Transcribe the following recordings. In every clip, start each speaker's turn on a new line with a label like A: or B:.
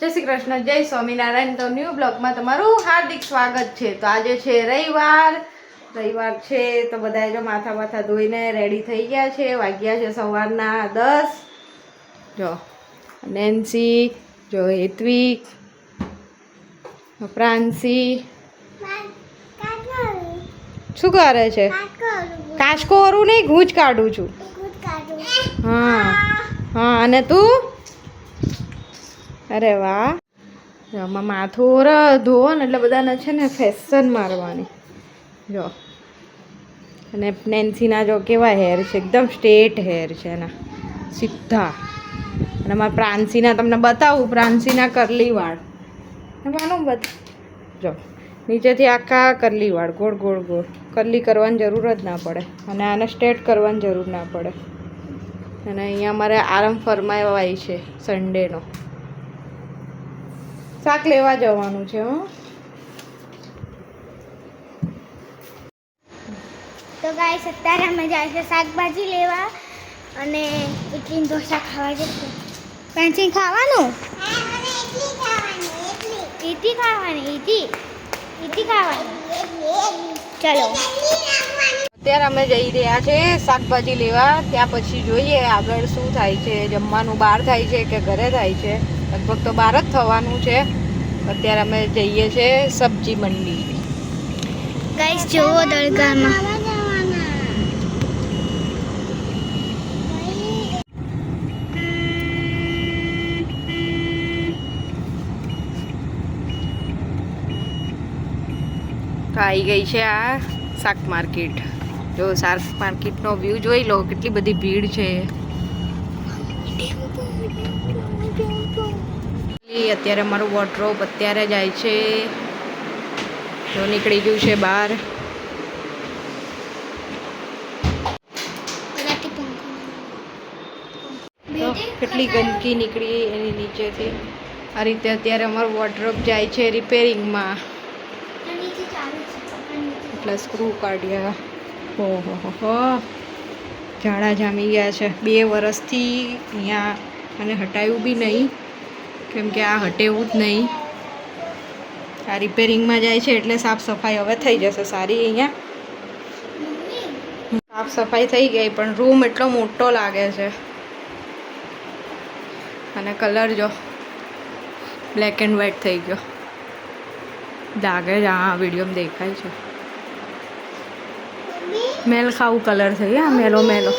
A: જય શ્રી કૃષ્ણ, જય સ્વામિનારાયણ. તો ન્યૂ બ્લોગમાં તમારું હાર્દિક સ્વાગત છે. તો આજે છે રવિવાર છે તો બધા જો માથા ધોઈને રેડી થઈ ગયા છે. વાગ્યા છે સવારના 10. જો નેન્સી, જો હેત્વિક, પ્રાંસી શું કરે છે? કાચકો ઓરું નહીં, ગૂંચ કાઢું છું. હા હા. અને તું? અરે વાહ. આમાં માથું ધોવો ને એટલે બધાને છે ને ફેશન મારવાની. જો અને નેન્સીના જો કેવા હેર છે, એકદમ સ્ટ્રેટ હેર છે એના, સીધા. અને મારા પ્રાંસીના તમને બતાવું, પ્રાંસીના કરલી વાળ માનું જો નીચેથી આખા કરલી વાળ, ગોળ ગોળ ગોળ. કરલી કરવાની જરૂર જ ના પડે અને આને સ્ટ્રેટ કરવાની જરૂર ના પડે. અને અહીંયા મારે આરામ ફરમાવાય છે સન્ડેનો. શાક લેવા જવાનું છે.
B: તો ગાઈસ અત્યારે અમે જાય છે શાકભાજી લેવા અને ઇડલી ઢોસા ખાવા જશે. પેન્સિલ ખાવાનું? ઇડલી ખાવાની. ચલો
A: અત્યારે અમે જઈ રહ્યા છે શાકભાજી લેવા. ત્યાં પછી જોઈએ આગળ શું થાય છે. જમવાનું બહાર થાય છે કે ઘરે થાય છે. લગભગ તો બહાર જ થવાનું છે. અત્યારે અમે જઈએ છીએ સબ્જી મંડી.
B: ગાઈસ જોવો દરગાહમાં
A: તો આવી ગઈ છે આ શાક માર્કેટ. જો શાક માર્કેટનો વ્યૂ જોઈ લો, કેટલી બધી ભીડ છે. અત્યારે અમારું વોર્ડરોબ અત્યારે જાય છે. જો નીકળી ગયું છે બહાર. તો કેટલી ગંદકી નીકળી એની નીચેથી. આ રીતે અત્યારે અમારું વોર્ડરોબ જાય છે રિપેરિંગમાં. એટલે સ્ક્રૂ કાઢ્યા. ઓહો, ઝાડા જામી ગયા છે. 2 વર્ષથી અહીંયા મને હટાવ્યું બી નહીં, કેમ કે આ હટેવું જ નહીં. આ રિપેરિંગમાં જાય છે એટલે સાફ સફાઈ હવે થઈ જશે સારી. અહીંયા સાફ સફાઈ થઈ ગઈ, પણ રૂમ એટલો મોટો લાગે છે. અને કલર જો બ્લેક એન્ડ વ્હાઈટ થઈ ગયો. લાગે છે આ વિડીયોમાં દેખાય છે. મેલ ખાવું કલર થઈ ગયા, મેલો મેલો.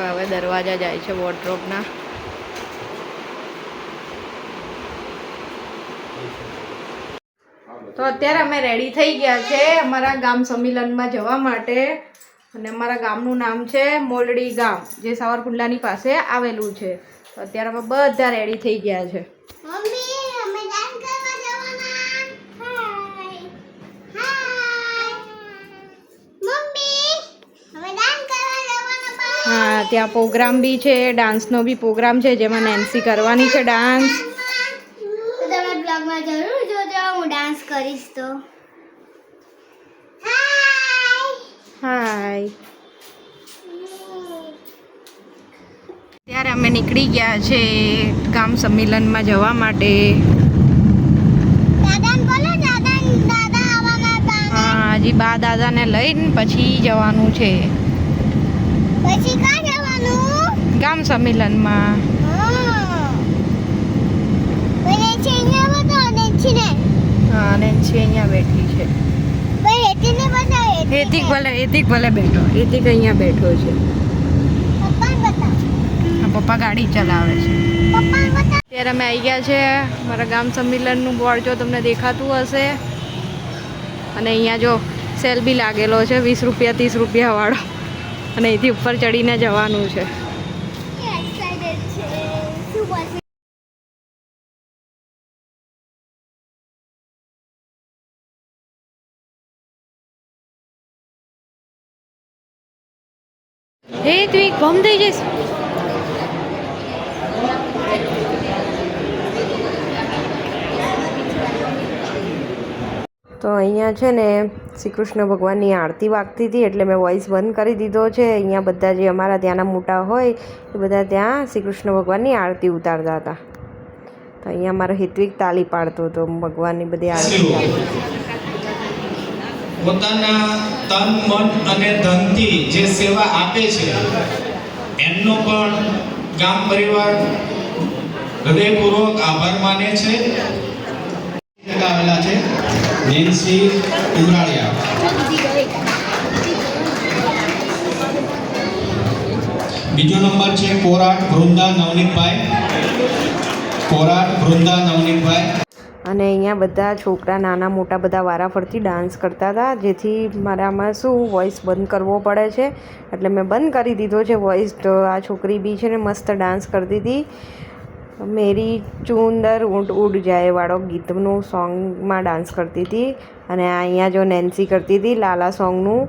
A: હવે દરવાજા જાય છે વોર્ડરોબના. તો અત્યારે અમે રેડી થઈ ગયા છે અમારા ગામ સંમેલનમાં જવા માટે. અને અમારા ગામનું નામ છે મોલડી ગામ, જે સાવરકુંડલાની પાસે આવેલું છે. તો અત્યારે અમે બધા રેડી થઈ ગયા છે. હા, ત્યાં પ્રોગ્રામ બી છે, ડાન્સનો બી પ્રોગ્રામ છે, જેમાં નેન્સી કરવાની છે ડાન્સ.
B: તમે બ્લોગમાં જરૂર જોજો, હું ડાન્સ કરીશ. તો
A: હાય. ત્યારે અમે નીકળી ગયા છે ગામ સંમેલનમાં જવા માટે. હા, હજી બા દાદાને લઈને પછી જવાનું છે.
B: પછી ક્યાં જવાનું?
A: ગામ સંમેલનમાં. હા, નેન્સી અહીંયા બેઠી છે. એતિક ભલે બેઠો. એતિક અહીંયા બેઠો છે. પપ્પા ગાડી ચલાવે છે. અત્યારે અમે આવી ગયા છે. મારા ગામ સંમેલનનું બોર્ડ જો તમને દેખાતું હશે. અને અહીંયા જો સેલ બી લાગેલો છે, 20 રૂપિયા 30 રૂપિયા વાળો. અને અહીંથી ઉપર ચડીને જવાનું છે. હે તું એક ભમ થઈ જઈશ. તો અહીંયા છે ને શ્રી કૃષ્ણ ભગવાનની આરતી વાગતી હતી એટલે મેં વોઇસ બંધ કરી દીધો છે. અહીંયા બધા જે અમારા ત્યાંના મોટા હોય એ બધા ત્યાં શ્રી કૃષ્ણ ભગવાનની આરતી ઉતારતા હતા. તો અહીંયા મારો હિત્વિક તાલી પાડતો હતો ભગવાનની બધી આરતી.
C: પોતાના તન મન અને ધનથી જે સેવા આપે છે એમનો પણ ગામ પરિવાર હૃદયપૂર્વક આભાર માને છે. આવેલા છે નેન્સી ઉમરાળિયા. બીજો નંબર છે કોરાટ વૃંદા નવનીતભાઈ.
A: અને અહીંયા બધા છોકરા નાના મોટા બધા વારાફરતી ડાન્સ કરતા હતા, જેથી મારામાં શું વોઇસ બંધ કરવો પડે છે એટલે મેં બંધ કરી દીધો છે વોઇસ. તો આ છોકરી બી છે ને મસ્ત ડાન્સ કરતી હતી. મેરી ચુંદર ઊંટ ઉડ જાય વાળો ગીતનું સોંગમાં ડાન્સ કરતી હતી. અને અહીંયા જો નેન્સી કરતી હતી લાલા સોંગનું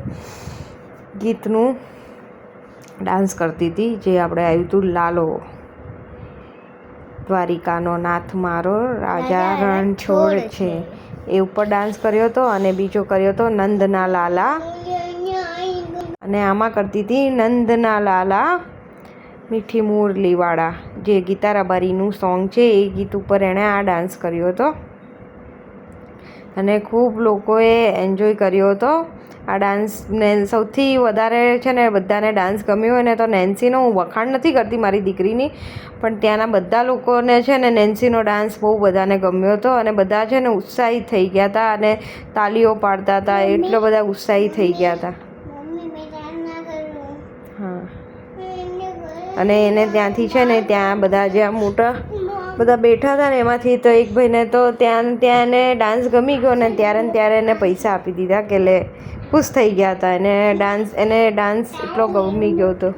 A: ગીતનું ડાન્સ કરતી હતી, જે આપણે આવ્યું હતું લાલો. દ્વારિકાનો નાથ મારો રાજા રણછોડ છે એ ઉપર ડાન્સ કર્યો હતો. અને બીજો કર્યો હતો નંદના લાલા. અને આમાં કરતી હતી નંદના લાલા મીઠી મુરલીવાળા, જે ગીતા રબારીનું સોંગ છે એ ગીત ઉપર એણે આ ડાન્સ કર્યો હતો. અને ખૂબ લોકોએ એન્જોય કર્યો હતો આ ડાન્સને. સૌથી વધારે છે ને બધાને ડાન્સ ગમ્યો હોય ને તો નેન્સીનો, હું વખાણ નથી કરતી મારી દીકરીની, પણ ત્યાંના બધા લોકોને છે ને નેન્સીનો ડાન્સ બહુ બધાને ગમ્યો હતો. અને બધા છે ને ઉત્સાહિત થઈ ગયા હતા અને તાલીઓ પાડતા હતા, એટલો બધા ઉત્સાહિત થઈ ગયા હતા. હા, અને એને ત્યાંથી છે ને ત્યાં બધા જ્યાં મોટા બધા બેઠા હતા ને એમાંથી તો એક ભાઈને તો ત્યાં એને ડાન્સ ગમી ગયો ને ત્યારે એને પૈસા આપી દીધા કે લે. ખુશ થઈ ગયા હતા. એને ડાન્સ એટલો ગમી ગયો હતો.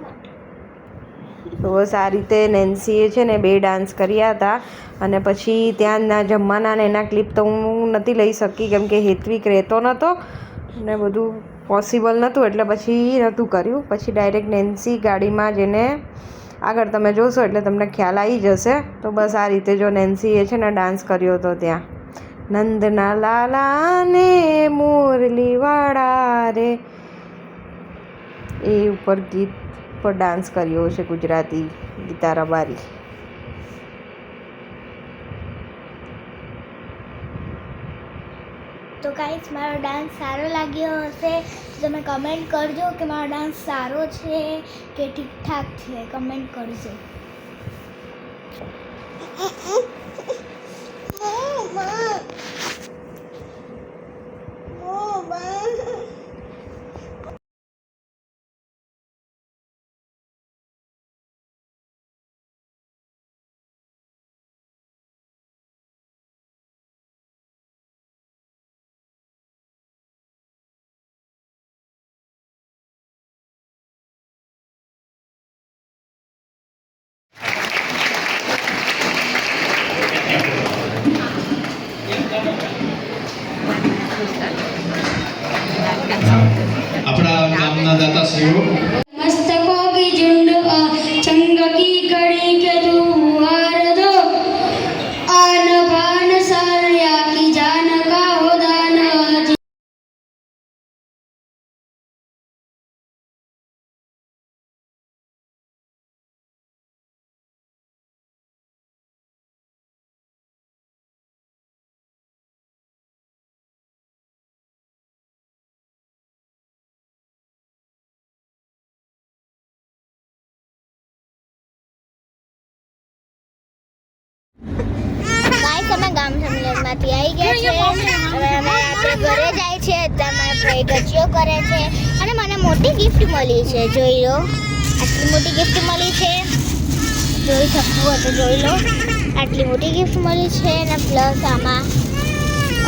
A: તો બસ આ રીતે નેન્સીએ છે ને 2 ડાન્સ કર્યા હતા. અને પછી ત્યાંના જમવાના ને એના ક્લિપ તો હું નથી લઈ શકી, કેમ કે હેત્વિક રહેતો નહોતો ને બધું પોસિબલ નહોતું, એટલે પછી નહોતું કર્યું. પછી ડાયરેક્ટ નેન્સી ગાડીમાં જઈને આગળ તમે જોશો એટલે તમને ખ્યાલ આવી જશે. તો બસ આ રીતે જો નેન્સીએ છે ને ડાન્સ કર્યો હતો ત્યાં. નંદના લાલા ને મુરલીવાળા રે, એ ઉપર ગીત પર ડાન્સ કર્યો છે ગુજરાતી ગીતા રબારી.
B: તો ગાઈસ મારો ડાન્સ સારો લાગ્યો હશે તો તમે કમેન્ટ કરજો કે મારો ડાન્સ સારો છે કે ઠીકઠાક છે. કમેન્ટ કરજો.
C: આપણા ગામના દાતાશ્રીઓ
D: मस्तकों की झुंड चंग की कड़ी के दुआर दो आन बान सारिया की जान का हो दान.
B: ગાઈસ અમે ગામ સંમેલનમાંથી આવી ગયા છે. હવે અમે આપણે ઘરે જાય છે. અત્યારે આપણે ગજીઓ કરે છે અને મને મોટી ગિફ્ટ મળી છે. જોઈ લો, આટલી મોટી ગિફ્ટ મળી છે. જોઈ શકવું હોય તો જોઈ લો, આટલી મોટી ગિફ્ટ મળી છે. અને પ્લસ આમાં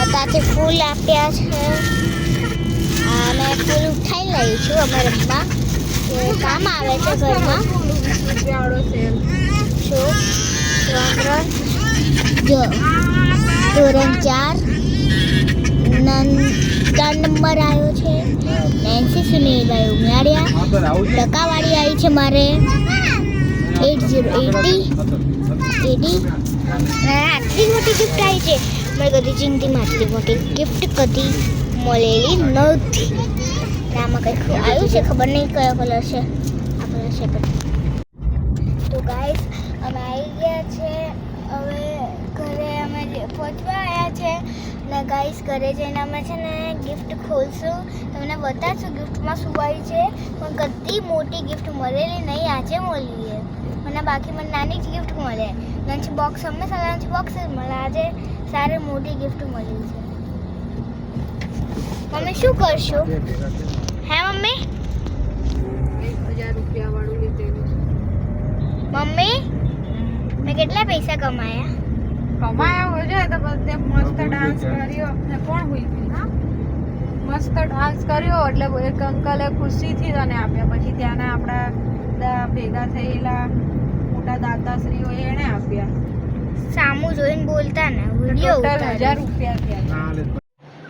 B: અત્યારે ફૂલ આપ્યા છે. અને ફૂલ ઉઠાઈ લઈ છું અમે રમવા, કે કામ આવે છે ઘરમાં. શું જો ધોરણ 4 3 નંબર આવ્યો છે. નેન્સી સુનિલભાઈ ઉમિયાળિયા. ટકાવાળી આવી છે મારે 80. આટલી મોટી ગિફ્ટ આવી છે. મેં કદી જિંદગીમાં આટલી મોટી ગિફ્ટ કદી મળેલી નથી. અને આમાં કંઈક આવ્યું છે, ખબર નહીં કયો કલર છે. આ કલર છે પણ. તો ગાઈસ અમે આવી ગયા છે. હવે ઘરે અમે પહોંચવા આવ્યા છે ને ગાઈસ ઘરે જઈને અમે છે ને ગિફ્ટ ખોલશું, તમને બતાવશું ગિફ્ટમાં શું આવ્યું છે. પણ કદી મોટી ગિફ્ટ મળેલી નહીં, આજે મળી છે મને. બાકી મને નાની જ ગિફ્ટ મળે. લંચ બોક્સ હંમેશા લંચ બોક્સ જ મળે, આજે સારી મોટી ગિફ્ટ મળી છે. મમ્મી શું કરશું? હે મમ્મી?
A: 1000 રૂપિયા વાળું લીધેલું.
B: મમ્મી મેં કેટલા પૈસા કમાયા?
A: કમાયા હોય છે તો બધે મસ્ત ડાન્સ કર્યો ને કોણ હોય ગયું હા મસ્ત ડાન્સ કર્યો એટલે એક અંકલે ખુશીથી તને આપ્યા. પછી ત્યાંના આપણા બધા ભેગા થયેલા મોટા દાતાશ્રીઓ એણે આપ્યા.
B: સામું જોઈને બોલતા ને વિડિયો
A: ટોટલ 1000 રૂપિયા થયા.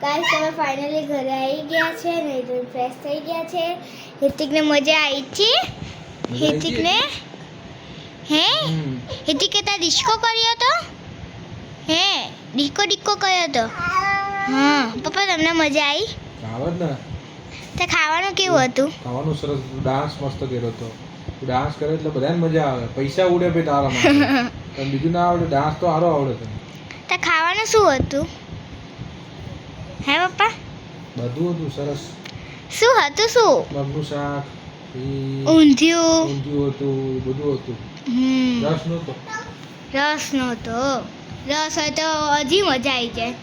B: ગાઈસ અમે ફાઇનલી ઘરે આવી ગયા છે ને ફ્રેશ થઈ ગયા છે. હિતિકને મજા આવી છે? હિતિકને હે હિતિકે તા ડિસ્કો કર્યો તો? હે ડિસ્કો કર્યો તો? હા પપ્પા તમને મજા આવી?
E: આવે ને.
B: તે ખાવાનું કેવું હતું?
E: ખાવાનું સરસ, ડાન્સ મસ્ત કર્યો હતો. ડાન્સ કરે એટલે બધાને મજા આવે. પૈસા ઉડે ભાઈ તારા માટે. પણ બીજું ના આવડે, ડાન્સ તો સારો આવડે છે.
B: તે ખાવાનું શું હતું? હે પપ્પા
E: બધું હતું સરસ.
B: શું હતું? શું?
E: મગનું શાક,
B: ઊંધિયું
E: ઊંધિયું હતું, બધું હતું. રસ નહોતો.
B: રસ નહોતો. રસ હોય તો હજી મજા આવી જાય.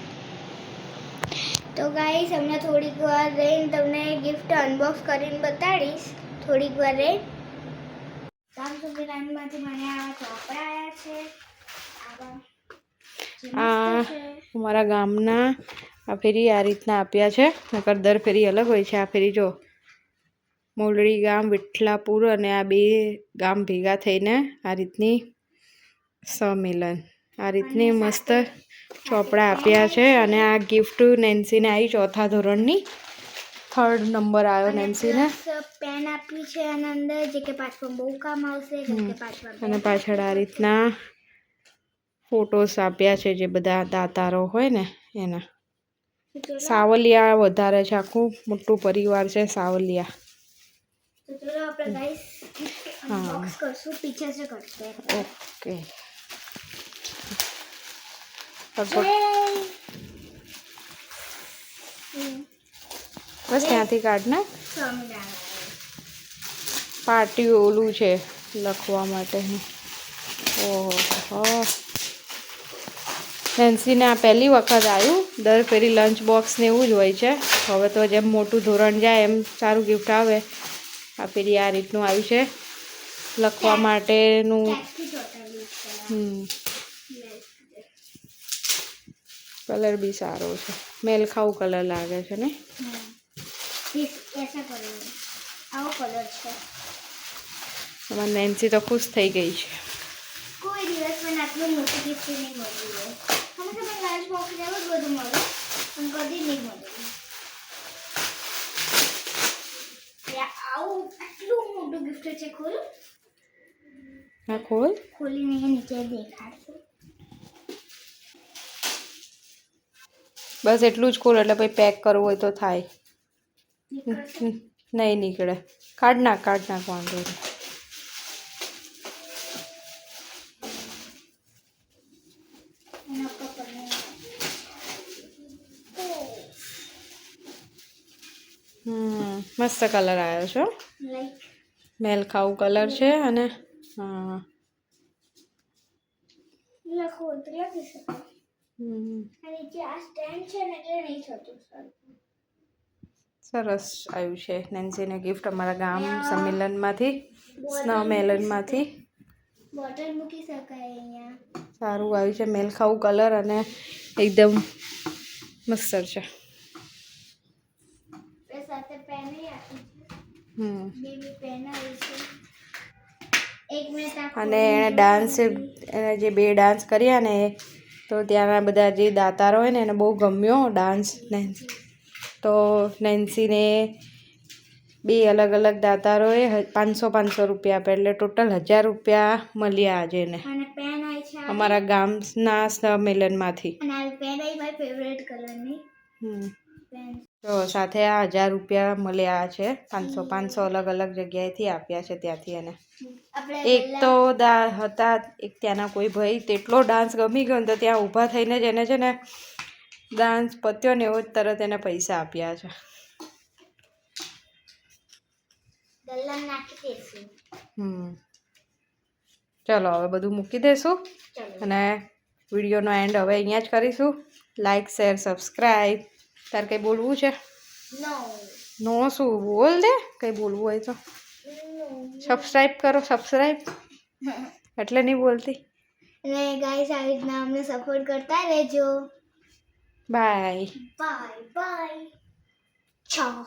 B: તો ગાઈસ અમને થોડીક વાર રહીને તમને ગિફ્ટ અનબોક્સ કરીને બતાડીશ. થોડીક વાર રહી કામ સુધી ટાઈમમાંથી મને આ ચોપડા આવ્યા છે.
A: આ અમારા ગામના આ ફેરી આ રીતના આપ્યા છે. નકર દર ફેરી અલગ હોય છે. આ ફેરી જો મોલડી ગામ, વિઠલાપુર અને આ બે ગામ ભેગા થઈને આ રીતની સંમેલન આ રીતની મસ્ત ચોપડા આપ્યા છે. અને આ ગિફ્ટ નેન્સીને આવી 4થા ધોરણની 3rd નંબર આવ્યો નેન્સીને.
B: પેન આપ્યું છે અને અંદર જે કે પાછળ બહુ કામ આવશે.
A: અને પાછળ આ રીતના ફોટોસ આપ્યા છે જે બધા દાતારો હોય ને એના. સાવલિયા વધારે છે, આખું મોટું પરિવાર છે સાવલિયા.
B: તો ચલો આપણે ગાઈસ અનબોક્સ કરશું. પીછે से करते हैं.
A: ઓકે બસ ત્યાંથી કાઢ ને. પાર્ટી ઓલું છે લખવા માટે. ઓહો નેન્સીને આ પહેલી વખત આવ્યું. દર ફેરી લંચ બોક્સ ને એવું જ હોય છે. હવે તો જેમ મોટું ધોરણ જાય એમ સારું ગિફ્ટ આવે. આ ફેરી આ રીતનું આવ્યું છે લખવા માટેનું. કલર બી સારો છે, મેલખાઉ કલર લાગે છે ને.
B: આવો કલર છે.
A: અમારી નેન્સી તો ખુશ થઈ ગઈ છે.
B: કોઈ દિવસ મને આટલું મોટું ગિફ્ટ નહીં મળ્યું. હંમેશા મને લંચ બોક્સ જેવું જ બધું મળે પણ કદી નહીં મળ્યું. આવું આટલું મોટું ગિફ્ટ છે. ખોલું?
A: હા ખોલ.
B: ખોલીને નીચે દેખાડશું.
A: બસ એટલું જ ખોલ એટલે પછી પેક કરવું હોય તો થાય. નહીં નીકળે. કાઢ નાખ વાંધો નહીં. મસ્ત કલર આવ્યો છે. મેલખાઉ કલર છે. અને હા
B: લખો તો લખી શકો. અને જે આ સ્ટેન્ડ છે ને એટલે નહીં થતું.
A: સરસ આવ્યું છે નેન્સીને ગિફ્ટ અમારા ગામ સંમેલનમાંથી, સ્નોમેલનમાંથી.
B: બોટલ મૂકી શકાય અહીંયા.
A: સારું આવ્યું છે. મેલખાઉ કલર અને એકદમ મસ્ત છે.
B: સાથે પેન આપી છે. બેબી પેન આવી છે. એક મિનિટ
A: અને એણે ડાન્સ જે 2 ડાન્સ કર્યા ને તો ત્યાંના બધા જે દાતારો હોય ને એને બહુ ગમ્યો ડાન્સ. તો નેન્સીને 2 અલગ અલગ દાતારોએ 500 રૂપિયા આપ્યા એટલે ટોટલ 1000 રૂપિયા મળ્યા આજે એને.
B: અને પેન આવી
A: અમારા ગામના સંમેલનમાંથી.
B: અને આ પેન આઈ માય ફેવરેટ કલરની પેન.
A: તો સાથે આ 1000 રૂપિયા મળ્યા છે. 500 અલગ અલગ જગ્યાએથી આપ્યા છે ત્યાંથી. અને
B: આપણે
A: એક તો હતા એક ત્યાંના કોઈ ભાઈ, તેટલો ડાન્સ ગમી ગયો ને તો ત્યાં ઊભા થઈને જ એને છે ને ડાન્સ પત્યો ને એવો જ તરત એને પૈસા આપ્યા છે.
B: ગલ્લા નાખી દેશું.
A: ચલો હવે બધું મૂકી દઈશું અને વિડીયોનો એન્ડ હવે અહીંયા જ કરીશું. Like, share, subscribe. તાર કંઈ બોલવું છે? નો શું બોલ દે, કંઈ બોલવું હોય તો. સબસ્ક્રાઈબ કરો, સબસ્ક્રાઈબ. એટલે નહીં બોલતી.
B: અને ગાઈસ આવી રીતના અમને સપોર્ટ કરતા રહેજો.
A: બાય.
B: Bye bye. ચાઓ.